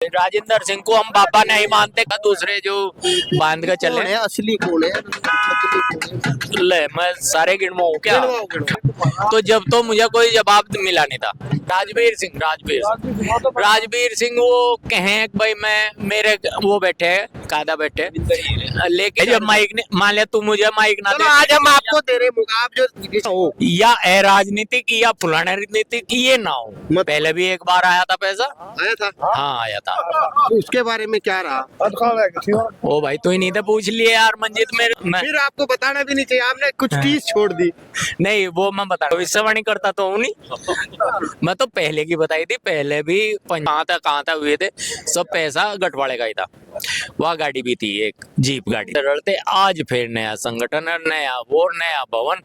राजेंद्र सिंह को हम बाबा नहीं मानते, दूसरे जो बांध कर चले। कौन है असली, कौन है नकली कौन है? ले मैं सारे गिनवाऊं क्या? गिनवाओ, गिनवाओ। तो जब तो मुझे कोई जवाब मिला नहीं था। राजवीर सिंह वो कहें कि भाई मैं मेरे वो बैठे हैं कायदा बैठे, लेकिन जब माइक ने मान लिया तू मुझे माइक ना चलो दे, आज हम आपको दे रहे हैं, आप जो हो या राजनीतिक या फुलाना राजनीतिक ये ना हो। मत- पहले भी एक बार आया था पैसा। आया था, हाँ आया था। तो उसके बारे में क्या रहा? ओ भाई तू ही नहीं था, पूछ लिए यार मंजीत मेरे मैं फिर आपको बताना भी नहीं चाहिए, आपने कुछ चीज छोड़ दी। नहीं वो मैं बता भविष्यवाणी करता तो हूँ नहीं। मैं तो पहले की बताई थी, पहले भी कहाँ तक हुए थे, सब पैसा गठवाड़े का ही था। वह गाड़ी भी थी एक जीप गाड़ी रड़ते। आज फिर नया संगठन है, नया वो नया भवन।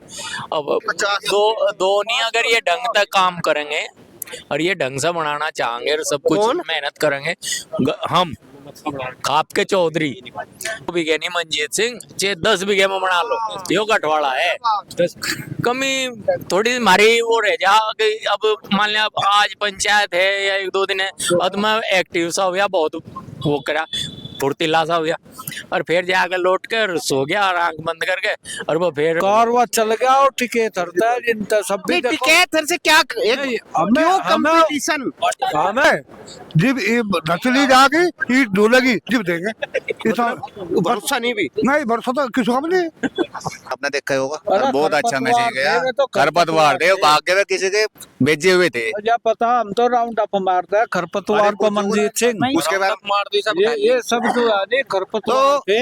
अब दो नहीं, अगर ये ढंग तक काम करेंगे और ये ढंग से बनाना चाहेंगे और सब कुछ कौन? मेहनत करेंगे हम खाप के चौधरी बीघे नहीं मंजीत सिंह, चे 10 बीघे में बना लो, यो गठवाड़ा है। कमी थोड़ी हमारी वो रह जा कि अब मान लिया अब आज पंचायत है या 1-2 दिन है, अब मैं एक्टिव सा हो गया, बहुत वो करा फुर्तीला सा हो गया, और फिर जाकर लौट कर सो गया और आंख बंद करके, और वो फिर कारवा चल गया और टिके थरता है जिनता सब भी देखो। टिकैत से क्या नहीं, क्यों कंपटीशन? हमें जब नचली जाके ईट धुलेगी जब देंगे इतना भरोसा नहीं भी। नहीं भरोसा तो किसी का भी नहीं। आपने देखा ही होगा। अरे बहुत अच्छा मैच खरपतवार गया। थे, तो खरपतवार थे, भाग्य में किसी के भेजे हुए थे। क्या पता, हम तो राउंड अप मारता है खरपतवार को मंजीत सिंह। उसके बाद ये सब जो है नहीं खरपतवार थे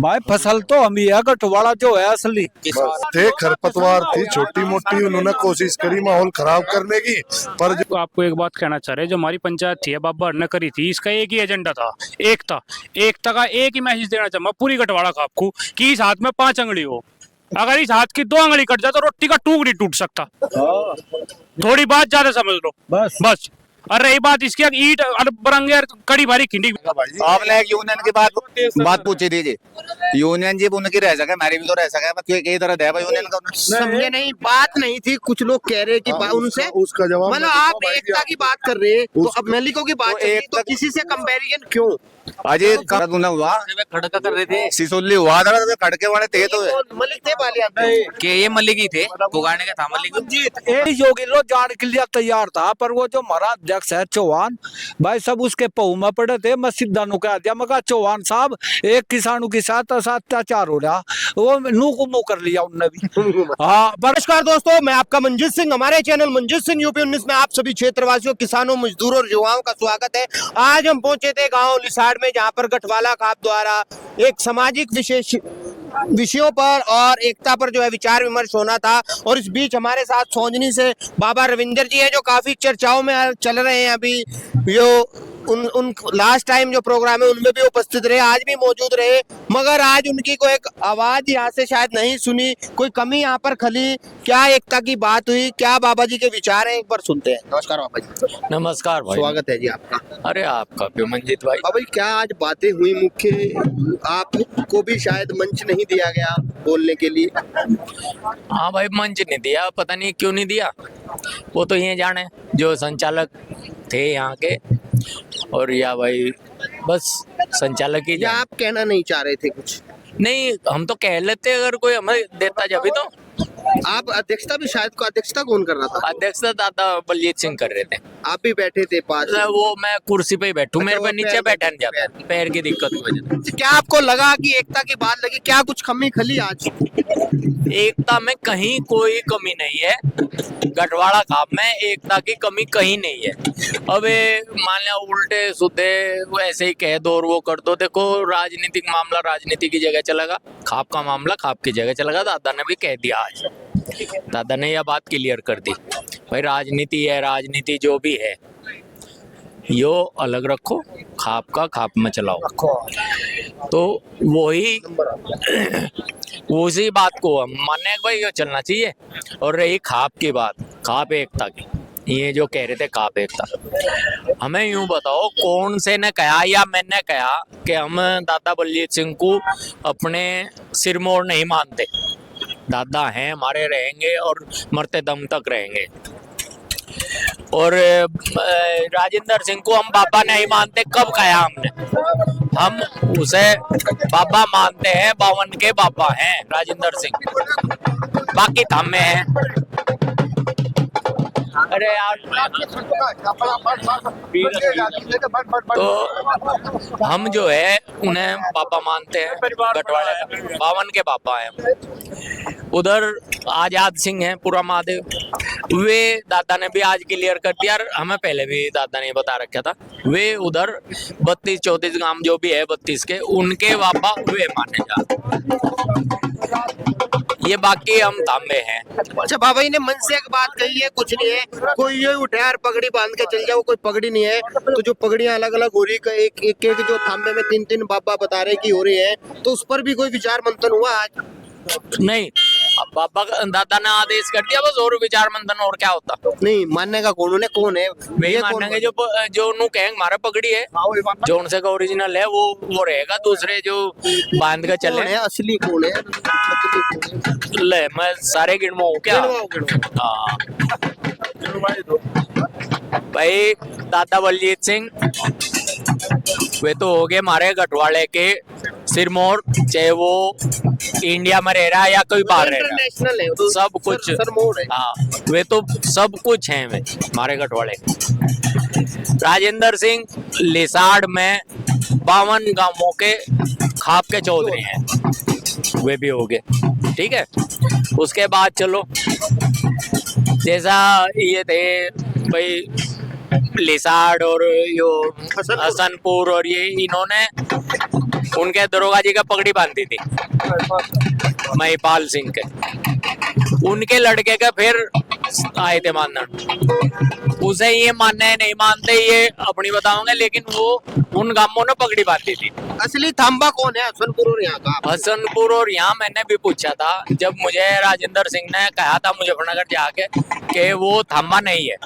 भाई, फसल तो हम ही है, गठवाड़ा जो है असली थे खरपतवार थी छोटी मोटी, उन्होंने कोशिश करी माहौल खराब करने की, पर तो आपको एक बात कहना चाह रहे हैं, जो हमारी पंचायत थी बाबा ने करी थी, इसका एक ही एजेंडा था, एकता का एक ही मैसेज देना चाहूंगा पूरी गठवाड़ा का आपको कि इस हाथ में 5 अंगुली हो, अगर इस हाथ की 2 अंगुली कट जाए तो रोटी का टूक नहीं टूट सकता। थोड़ी बात ज्यादा समझ लो बस। और रही बात इसकी, ईट और बरंगे कड़ी भारी खिंडी। आपने एक यूनियन की बात पूछी थी जी, यूनियन जी उनकी रह सके, मेरी भी तो रह सके, कई तरह है यूनियन का। समझे नहीं, बात नहीं थी, कुछ लोग कह रहे कि उनसे उसका जवाब मतलब आप एकता की बात कर रहे हैं, तो अब मलिकों की बात तो चल रही है, एकता तो किसी से कंपैरिजन क्यों? अजय कड़क हुआ, खड़का कर रहे थे सिसोली हुआ था, खड़के वाले थे तो मलिक थे बालिया कि ये मलिक ही थे, पुगाने का था मलिक। एक योगी लो जान के लिए तैयार था, पर वो जो हमारा अध्यक्ष है चौहान भाई, सब उसके पहू में पड़े थे। मैं सीधा नु कह दिया, मगर चौहान साहब एक किसानों के साथ अत्याचार हो रहा, वो नू को मुंह कर लिया उनने भी। हाँ नमस्कार दोस्तों, मैं आपका मंजीत सिंह, हमारे चैनल मंजीत सिंह यूपी 19 में आप सभी क्षेत्रवासियों, किसानों, मजदूरों और युवाओं का स्वागत है। आज हम पहुंचे थे गांव लिसाड़ में, जहां पर गठवाला खाप द्वारा एक सामाजिक विषयों पर और एकता पर जो है विचार विमर्श होना था। और इस बीच हमारे साथ सोजनी से बाबा रविंदर जी है, जो काफी चर्चाओं में चल रहे हैं अभी। जो उन लास्ट टाइम जो प्रोग्राम है उनमें भी उपस्थित रहे, आज भी मौजूद रहे, मगर आज उनकी कोई एक आवाज यहाँ से शायद नहीं सुनी, कोई कमी यहाँ पर खली। क्या एकता की बात हुई, क्या बाबा जी के विचार हैं, एक बार सुनते हैं। नमस्कार बाबा जी। नमस्कार भाई, स्वागत है जी आपका। अरे आपका क्यों मंजीत भाई। बाबा जी, क्या आज बातें हुई मुख्य, आपको भी शायद मंच नहीं दिया गया बोलने के लिए? हाँ भाई मंच नहीं दिया, पता नहीं क्यों नहीं दिया, वो तो ये जाने जो संचालक थे यहाँ के, और या भाई बस संचालक ही या आप कहना नहीं चाह रहे थे कुछ? नहीं हम तो कह लेते, अगर कोई हमें देता जब तो। आप अध्यक्षता भी शायद को अध्यक्षता कौन कर रहा था? अध्यक्षता दादा बलजीत सिंह कर रहे थे। आप भी बैठे थे पास? वो मैं कुर्सी पे ही बैठू, अच्छा, मेरे वो पे नीचे पैर बैठा नहीं जाता, पैर की दिक्कत की वजह से। क्या आपको लगा कि एकता की बात लगी, क्या कुछ कमी खली आज? एकता में कहीं कोई कमी नहीं है, गठवाड़ा खाप में एकता की कमी कहीं नहीं है। अब मान लिया उल्टे सुधे वैसे ही कह दो और वो कर दो, देखो राजनीतिक मामला राजनीति की जगह चलेगा, खाप का मामला खाप की जगह चलेगा। दादा ने भी कह दिया, आज दादा ने यह बात क्लियर कर दी, भाई राजनीति है, राजनीति जो भी है यो अलग रखो, खाप का खाप में चलाओ। तो वही उसी बात को हम मानने भाई ये चलना चाहिए। और रही खाप की बात, खाप एकता की, ये जो कह रहे थे खाप एकता, हमें यूं बताओ कौन से ने कहा या मैंने कहा कि हम दादा बलजीत सिंह को अपने सिरमौर नहीं मानते। दादा हैं हमारे, रहेंगे और मरते दम तक रहेंगे। और राजेंद्र सिंह को हम बाबा नहीं मानते, कब कहा हमने? हम उसे बाबा मानते हैं, 52 के बाबा हैं राजेंद्र सिंह, बाकी थामे हैं। अरे यार, तो हम जो है उन्हें बाबा मानते हैं, गठवाड़े 52 के बाबा हैं। उधर आजाद सिंह है पूरा महादेव, वे दादा ने भी आज क्लियर कर दिया, और हमें पहले भी दादा ने बता रखा था। वे उधर 32-34 गांव जो भी है 32 के, उनके बाबा वे माने जाते। ये बाकी हम तांबे हैं। अच्छा बाबा जी ने मन से एक बात कही है, कुछ नहीं है, कोई ये उठे यार पगड़ी बांध के चल जाओ, कोई पगड़ी नहीं है। तो जो पगड़ियां अलग अलग हो रही है, एक एक जो थांबे में 3-3 बाबा बता रहे कि हो रही है, तो उस पर भी कोई विचार मंथन हुआ आज? नहीं, अब बाबा दादा ने आदेश कर दिया बस, और विचार मंथन और क्या होता? नहीं मानने का कौन है? कौन है वे ये? कौन मानेंगे जो उन्होंने कहेंगे हमारा पगड़ी है, जो उनसे का ओरिजिनल है वो रहेगा, दूसरे जो बांध के चले। कौन है असली? कौन है? ले मैं सारे गिनवाऊं क्या? हाँ भाई, दादा बलजीत सिंह वे तो हो गए हमारे गठवाड़े के सिरमौर, चाहे वो इंडिया में रह रहा है या कोई बाहर रह रहा है, इंटरनेशनल है तो सब कुछ सरमौर है। हाँ, वे तो सब कुछ हैं वे हमारे गठवाड़े। राजेंद्र सिंह लिसाड़ में 52 गांवों के खाप के चौधरी हैं, वे भी हो गए। ठीक है, उसके बाद चलो जैसा ये थे भाई लिसाड़ और यो हसनपुर, और ये इन्होंने उनके दरोगा जी का पगड़ी बांधी थी महिपाल सिंह के, उनके लड़के का फिर आए थे मानना। उसे ये मानना है नहीं मानते ये अपनी बताऊंगे, लेकिन वो उन गांवों ने पगड़ी बांधी थी। असली थांबा कौन है हसनपुर और यहाँ का? हसनपुर और यहाँ मैंने भी पूछा था, जब मुझे राजेंद्र सिंह ने कहा था मुजफ्फरनगर जाके कि वो थांबा नहीं है,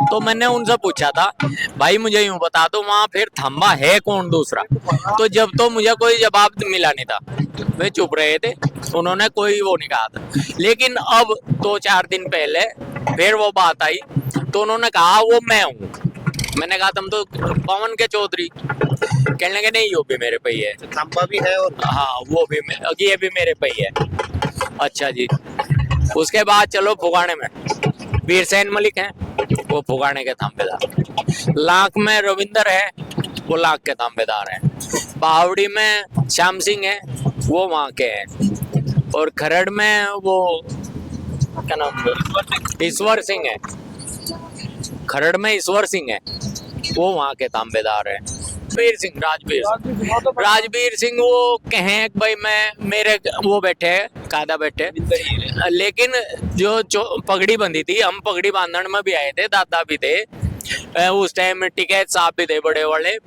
तो मैंने उनसे पूछा था भाई मुझे यूं बता दो वहां फिर थांबा है कौन दूसरा? तो जब तो मुझे कोई जवाब मिला नहीं था, वे चुप रहे थे, उन्होंने कोई वो नहीं कहा था। लेकिन अब 2-4 दिन पहले फिर वो बात आई, तो उन्होंने कहा वो मैं हूँ। मैंने कहा तुम तो पवन के चौधरी, कहने लगे नहीं वो भी मेरे पे ही है। थांबा भी है और हाँ वो भी ये भी मेरे पे ही है। अच्छा जी, उसके बाद चलो फुगाने में वीरसेन मलिक हैं, वो फुगाने के थांबेदार। लाख में रविंदर है, वो लाख के थांबेदार हैं। बावड़ी में श्याम सिंह है, वो वहाँ के हैं। और खरड़ में वो क्या नाम है, ईश्वर सिंह है। खरड़ में ईश्वर सिंह है, वो वहाँ के तांबेदार है। राजवीर सिंह वो कहें भाई मैं मेरे वो बैठे कायदा बैठे, लेकिन जो पगड़ी बंधी थी, हम पगड़ी बांधने में भी आए थे, दादा भी थे उस टाइम, टिकैत साहब भी थे बड़े बड़े,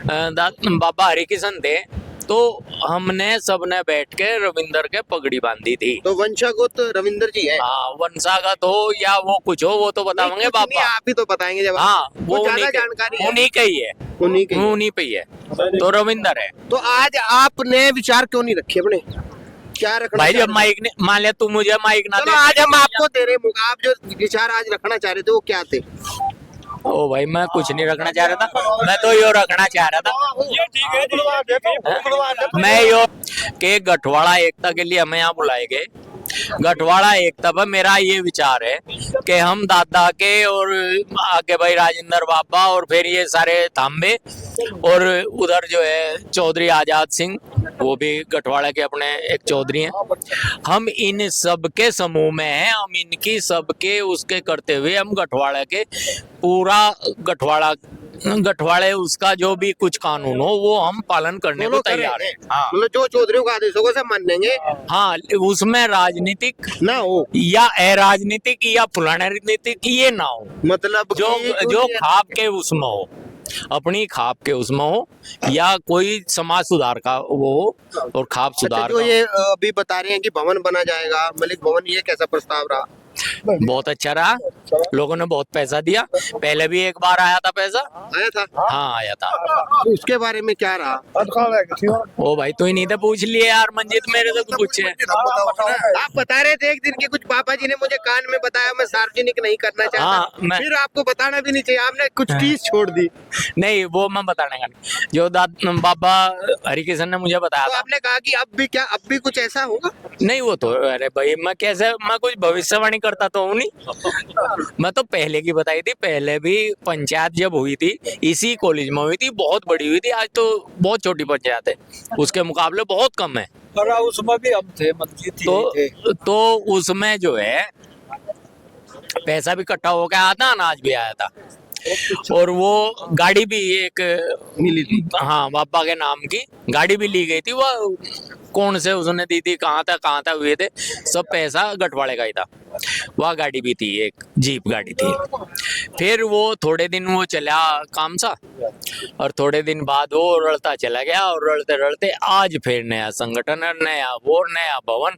बाबा हरिकिशन थे, तो हमने सबने बैठ के रविंदर के पगड़ी बांधी थी। तो वंशागत रविंदर जी है? हाँ, वंशागत हो या वो कुछ हो वो तो बताएंगे बाबा, आप ही तो बताएंगे जब। हाँ वो ज्यादा जानकारी उन्हीं का ही है, उन्हीं पे ही है, तो रविंदर है। तो आज आपने विचार क्यों नहीं रखे अपने, क्या रखना भाई जब माइक ने मान लिया तू मुझे माइक ना दे, आज हम आपको दे रहे, आप जो विचार आज रखना चाह रहे थे वो क्या थे? ओ भाई मैं कुछ नहीं रखना चाह रहा था, मैं तो यो रखना चाह रहा था, मैं यो के गठवाड़ा एकता के लिए हमें यहाँ बुलाए गए। गठवाड़ा एकता पर मेरा ये विचार है कि हम दादा के और आगे भाई राजेंद्र बाबा और फिर ये सारे थांबे, और उधर जो है चौधरी आजाद सिंह, वो भी गठवाड़ा के अपने एक चौधरी हैं, हम इन सब के समूह में हैं, हम इनकी सबके उसके करते हुए हम गठवाड़ा के पूरा गठवाड़े उसका जो भी कुछ कानून हो वो हम पालन करने को तैयार हैं। हाँ, मतलब जो चौधरियों का आदेशों को सब मान लेंगे। हाँ, उसमें राजनीतिक ना हो या अराजनीतिक या फुलाना राजनीतिक ये ना हो, मतलब जो खाप के उसमें हो, अपनी खाप के उसमें हो, या कोई समाज सुधार का वो हो और खाप सुधार जो ये अभी बता रहे हैं कि भवन बना जाएगा, मलिक भवन, ये कैसा प्रस्ताव रहा? बहुत अच्छा रहा, लोगों ने बहुत पैसा दिया। पहले भी एक बार आया था पैसा। आया था? हाँ आया था। तो उसके बारे में क्या रहा? ओ भाई तू ही नहीं था, पूछ लिए यार मंजीत, मेरे से तो पूछे। आप बता रहे थे एक दिन के कुछ पापा जी ने मुझे कान में बताया, मैं सार्वजनिक नहीं करना चाहता। हाँ, मैं- फिर आपको बताना भी नहीं चाहिए, आपने कुछ टीस छोड़ दी। नहीं वो मैं बताने का नहीं, जो बाबा हरिकिशन ने मुझे बताया तो था। आपने कहा कि अब भी कुछ ऐसा होगा? नहीं वो तो अरे भाई मैं कुछ भविष्यवाणी करता तो हूँ नहीं। मैं तो पहले की बताई थी, पहले भी पंचायत जब हुई थी इसी कॉलेज में हुई थी, बहुत बड़ी हुई थी। आज तो बहुत छोटी पंचायत है, उसके मुकाबले बहुत कम है। और उसमें भी हम थे, मंजीत थे। तो उसमें जो है पैसा भी इकट्ठा हो गया था, अनाज भी आया था, और वो गाड़ी भी एक मिली थी। हाँ बाबा के नाम की गाड़ी भी ली गई थी। वो कौन से उसने दी थी, कहाँ था हुए थे, सब पैसा गठवाड़े का ही था। वह गाड़ी भी थी, एक जीप गाड़ी थी। फिर वो थोड़े दिन वो चला काम सा, और थोड़े दिन बाद वो रड़ता चला गया, और रड़ते रड़ते आज फिर नया संगठन है, नया भवन।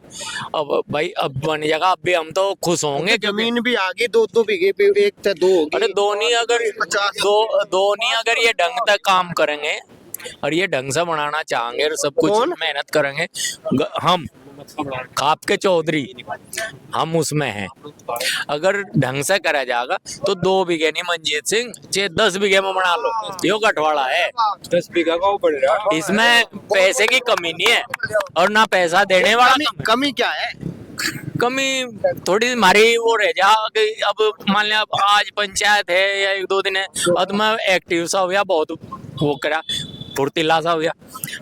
अब भाई अब बन जाएगा, अब भी हम तो खुश होंगे। जमीन भी आ गई, 2-2 बीघे पे, एक से 2 होगी। अरे दो नहीं अगर ये ढंग तक काम करेंगे और ये ढंग से बनाना चाहेंगे और सब कुछ कौन? मेहनत करेंगे, हम खाप के चौधरी हम उसमें हैं। अगर ढंग से करा जाएगा तो 2 बीघे नहीं मंजीत सिंह, 10 बीघे में बना लो। यो गठवाड़ा है, 10 बीघा का वो बढ़ रहा है। इसमें पैसे की कमी नहीं है और ना पैसा देने वाला कम है। कमी क्या है? कमी थोड़ी हमारी वो रह जा कि अब मान लिया आज पंचायत है या 1-2 दिन है, अब मैं एक्टिव सा हो गया, बहुत वो करा, फुर्तीला सा हो गया,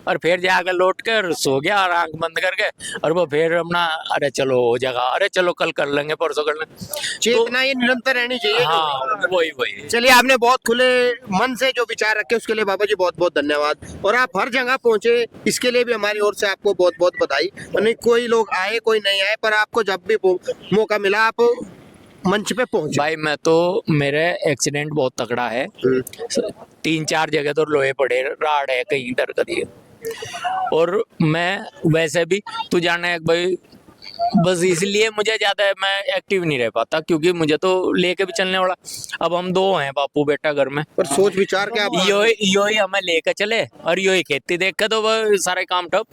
और फिर जाकर लौट कर सो गया और आंख बंद करके, और वो फिर अपना अरे चलो हो जाएगा, अरे चलो कल कर लेंगे, परसों कर लेंगे। चेतना ये निरंतर रहनी चाहिए। हाँ वही चलिए, आपने बहुत खुले मन से जो विचार रखे उसके लिए बाबा जी बहुत बहुत धन्यवाद। और आप हर जगह पहुंचे, इसके लिए भी हमारी ओर से आपको बहुत बहुत बधाई। नहीं कोई लोग आए कोई नहीं आए, पर आपको जब भी मौका मिला आप मंच पे पहुंचे। भाई मैं तो, मेरे एक्सीडेंट बहुत तगड़ा है, 3-4 जगह तो लोहे पड़े, राड है कहीं इधर करिए, और मैं वैसे भी तू जाना है भाई, बस इसलिए मुझे ज्यादा मैं एक्टिव नहीं रह पाता, क्योंकि मुझे तो लेके भी चलने वाला। अब हम 2 हैं बापू बेटा घर में, पर सोच विचार के आप यो ही हमें लेके चले, और यो ही खेती देख के तो वो सारे काम ठप,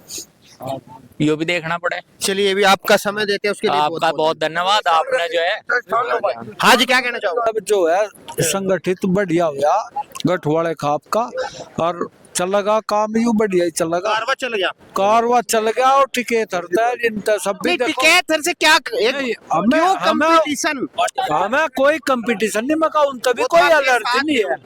यो भी देखना पड़े। चलिए, ये भी आपका समय देते हैं उसके लिए आपका बहुत धन्यवाद। आपने जो है, हाँ जी, क्या कहना चाहोगे? अब जो है संगठित बढ़िया हुआ गठवाड़े खाप का, और चलेगा काम यूं बढ़िया ही चलेगा। कारवा चल गया। कारवा चल गया और टिकट हरता है जिनका सब भी नहीं, देखो। टिकैत से क्या क्यों कंपटीशन? हमें कोई कंपटीशन नहीं, मका उन तभी कोई एलर्जी नहीं है,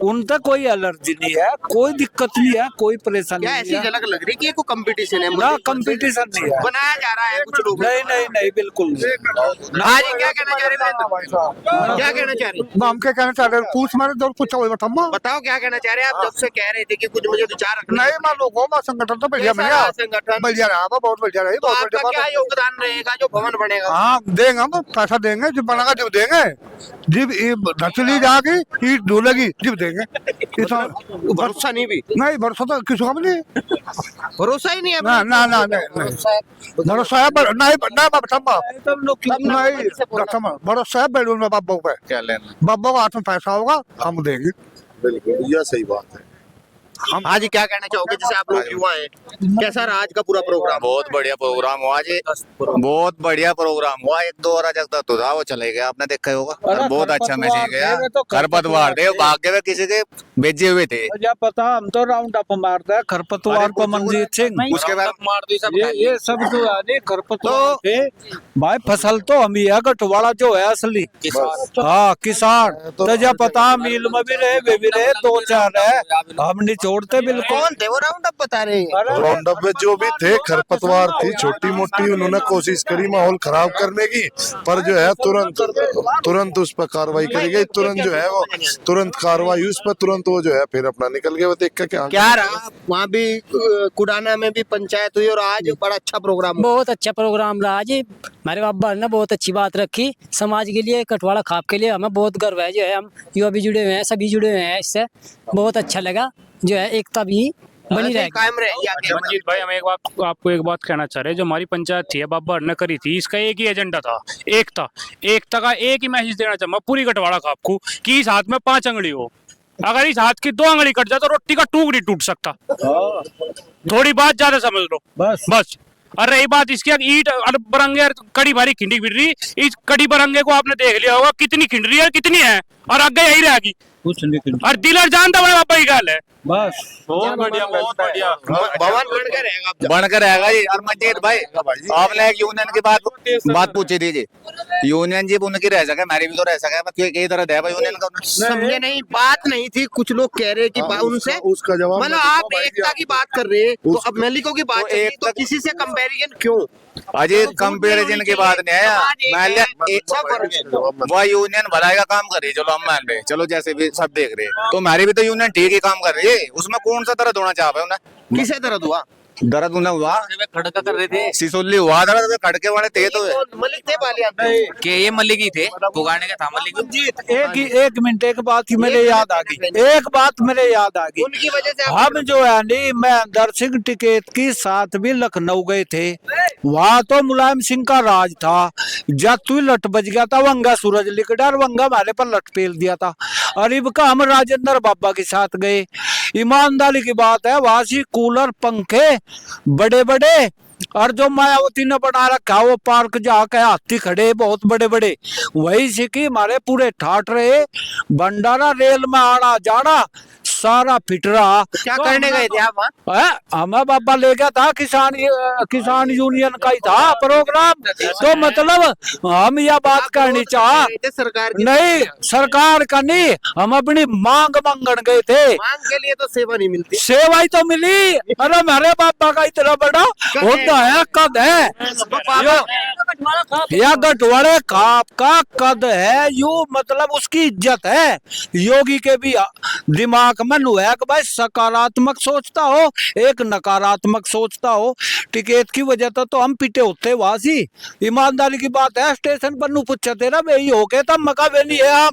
उन तक कोई एलर्जी नहीं है, कोई दिक्कत नहीं है, कोई परेशानी क्या नहीं ऐसी है। झलक लग रही कि ये कोई कंपटीशन है? ना कंपटीशन नहीं है, बनाया जा रहा है कुछ लोग। नहीं बिल्कुल नहीं। हाँ जी, क्या कहना चाह रहे हैं? क्या कहना चाह रहे हैं? हम क्या कहना चाह रहे हैं? पूछ मारे तो पूछा हुआ बता। बताओ क्या कहना चाह रहे हैं आप? जब से कह रहे थे कि कुछ मुझे विचार रखना नहीं मान लोगों का संगठन तो बढ़िया कैसा रहा बढ़िया संगठन? बढ़िया रहा, बहुत बढ़िया रही, तो बहुत आपका बढ़िया क्या योगदान रहेगा जो भवन बनेगा? हाँ देंगे, हम पैसा देंगे, जब बनेगा जब देंगे, जब धचली जाएगी ईट डूलेगी जब देंगे। भरोसा नहीं भी, नहीं भरोसा तो किसी का भी नहीं, भरोसा ही नहीं है। ना ना ना नहीं भरोसा है, नहीं भरोसा है बेडरूम में बाबू पे, क्या लेना, बाबू का हाथ में पैसा होगा हम देंगे। बिल्कुल, यह सही बात है। हाँ जी, क्या कहना चाहोगे? जैसे आप लोग युवा हैं, कैसा रहा आज का पूरा प्रोग्राम? बहुत बढ़िया प्रोग्राम हुआ जी, बहुत बढ़िया प्रोग्राम हुआ। 1-2 और जगह तो था, वो चले गया, आपने देखा ही होगा, अरे बहुत अच्छा मैसेज गया। तो खरपतवार थे, भाग्य में किसी के भेजे हुए थे, क्या पता, हम तो राउंड अप मारता है खरपतवार को मंजीत सिंह, उसके बाद ये सब जो है नहीं खरपतवार थे भाई, फसल तो हम ही है, गठवाड़ा जो है असली हाँ किसान। तो जब पता मिल में भी रहे, वे भी रहे, 2-4 है, हम नहीं छोड़ते बिल्कुल। कौन थे वो? राउंड अप बता रहे हैं। राउंड अप में जो भी थे, खरपतवार थी छोटी मोटी, उन्होंने कोशिश करी माहौल खराब करने की, पर जो है तुरंत उस पर कार्रवाई करी गई, तुरंत जो है वो तुरंत कार्रवाई उस पर, तुरंत वो जो है फिर अपना निकल गए। वो देख कर क्या रहा वहाँ भी? कुडाना में भी पंचायत हुई और आज बड़ा अच्छा प्रोग्राम हुआ। बहुत अच्छा प्रोग्राम रहा जी। हमारे बाबा ने बहुत अच्छी बात रखी समाज के लिए, कठवाड़ा खाप के लिए। हमें बहुत गर्व है, जो है हम युवा भी जुड़े हुए हैं, सभी जुड़े हुए हैं इससे। बहुत अच्छा लगा, जो है एकता भी बनी ऐसे ही रहेगी। कायम रहेगी आगे। मंजीत भाई, हम एक बात आपको एक बात कहना चाह रहे हैं। जो हमारी पंचायत थी बाबा ने करी थी, इसका एक ही एजेंडा था, एकता का एक ही मैसेज देना चाहता मैं पूरी गठवाड़ा खाप को कि इस हाथ में 5 अंगली हो, अगर इस हाथ की 2 अंगली कट जाए तो रोटी का टूक नहीं टूट सकता। थोड़ी बात ज्यादा समझ लो बस। और रही बात इसकी, ईट और बरंगे कड़ी भारी खिंडी फिर रही, इस कड़ी बरंगे को आपने देख लिया होगा कितनी खिंड रही है, कितनी है, और आगे यही रहेगी। और दिल और जान तो बड़े बाबा की गल है। बस बहुत बढ़िया, बहुत बढ़िया। भवन बन के रहेगा अब। बनकर रहेगा जी। और मंजीत भाई, आपने एक यूनियन की बात पूछी थी जी। यूनियन जी उनकी रह सके, मेरी भी तो रह सके, मतलब कई तरह है यूनियन का। समझे नहीं, बात नहीं थी। कुछ लोग कह रहे कि उनसे उसका जवाब मतलब मैं आप दूंगा भाई एकता की बात कर रहे हैं तो अब मलिकों की बात तो चल रही है, तो एकता- किसी से कंपैरिजन क्यों? अजय तो कंपेरिजन की बात नहीं है। मान लिया वह यूनियन भलाई का काम कर रही है, चलो हम मान रहे हैं, चलो जैसे भी सब देख रहे हैं, तो हमारी भी तो यूनियन ठीक ही काम कर रही है। उसमें कौन सा दर्द होना चाह रहे उन्हें? किसे दर्द हुआ? दर्द उन्हें हुआ, खड़का कर रहे थे सिसोली हुआ दर्द, खड़के वाले थे तो मलिक थे पाले आप? कि ये मलिक ही थे, पुगाने का था मलिक। एक मिनट, एक बात ही मेरे याद आ गई, एक बात मेरे याद आ गई। उनकी वजह से हम जो है नी महेंद्र सिंह टिकैत की साथ भी लखनऊ गए थे, वहां तो मुलायम सिंह का राज था। जब तू लट बज गया था, वंगा सूरज लिकड़ा और वंगा हमारे पर लट पेल दिया था। और इब का हम राजेंद्र बाबा के साथ गए। ईमानदारी की बात है, वहां से कूलर पंखे बड़े बड़े, और जो मायावती ने बना रखा वो पार्क जाके हाथी खड़े बहुत बड़े बड़े, वही से कि हमारे पूरे ठाट रहे। भंडारा रेल में आना जाना सारा फिट रहा। क्या करने गए थे आप वहाँ? हमें बाबा ले गया था, किसान यूनियन का ही था प्रोग्राम। तो मतलब हम यह बात करनी चाह गए थे सरकार की नहीं, सरकार का नहीं, हम अपनी मांग मांगन गए थे। मांग के लिए तो सेवा नहीं मिलती। सेवा ही तो मिली। अरे मेरे बाबा का इतना बड़ा होता है, कद है या गठवाड़े खाप का कद है, यू मतलब उसकी इज्जत है। योगी के भी दिमाग में है कि भाई सकारात्मक सोचता हो, एक नकारात्मक सोचता हो। टिकैत की वजह तो हम पिटे होते वासी। ईमानदारी की बात है, स्टेशन पर नु पूछा तेरा वही हो के तब मका वे नहीं है।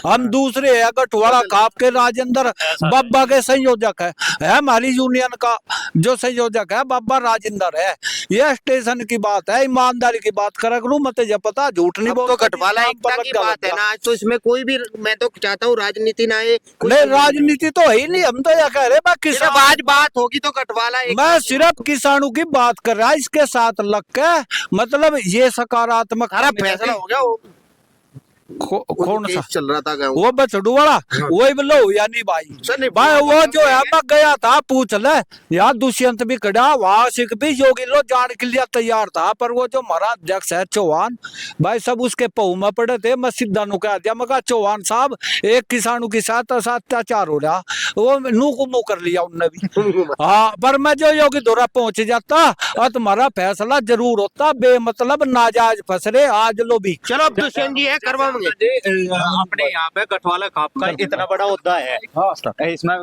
हम दूसरे है, गठवाड़ा खाप के राजेंद्र बाबा के संयोजक है हमारी यूनियन का जो संयोजक है बाबा राजेंद्र है। यह स्टेशन की बात है, ईमानदारी की बात करा करूं मत ये पता झूठ नहीं अब तो बोलता। गठवाला एकता की बात है ना, आज तो इसमें कोई भी, मैं तो चाहता हूँ राजनीति ना आए। नहीं, राजनीति तो है ही नहीं, हम तो यह कह रहे हैं सिर्फ किसान। आज बात होगी तो गठवाला एकता मैं सिर्फ किसानों की बात कर रहा, इसके साथ लग के मतलब ये सकारात्मक सारा फैसला हो गया। वो कौन सा केस चल रहा था गाँव? वो बछड़ू वाला वही बोलो यानी भाई सर, भाई वो जो है मैं गया था, पूछ ले यार, दुष्यंत भी खड़ा वहां सिख भी योगी लो जान के लिए तैयार था, पर वो जो हमारा अध्यक्ष है चौहान भाई, सब उसके पहू में पड़े थे। मैं सीधा नु कह दिया, मैं कहा चौहान साहब एक किसानों के साथ अत्याचार हो रहा, वो नू को मुंह कर लिया उनने भी। हाँ, पर मैं जो योगी दौरा पहुंच जाता और तुम्हारा फैसला जरूर होता, बेमतलब नाजायज फसरे आज लो भी। चलो अब दुष्यंत जी है करवाएंगे। अपने यहाँ पे गठवाला खाप का इतना बड़ा होता है, इसमें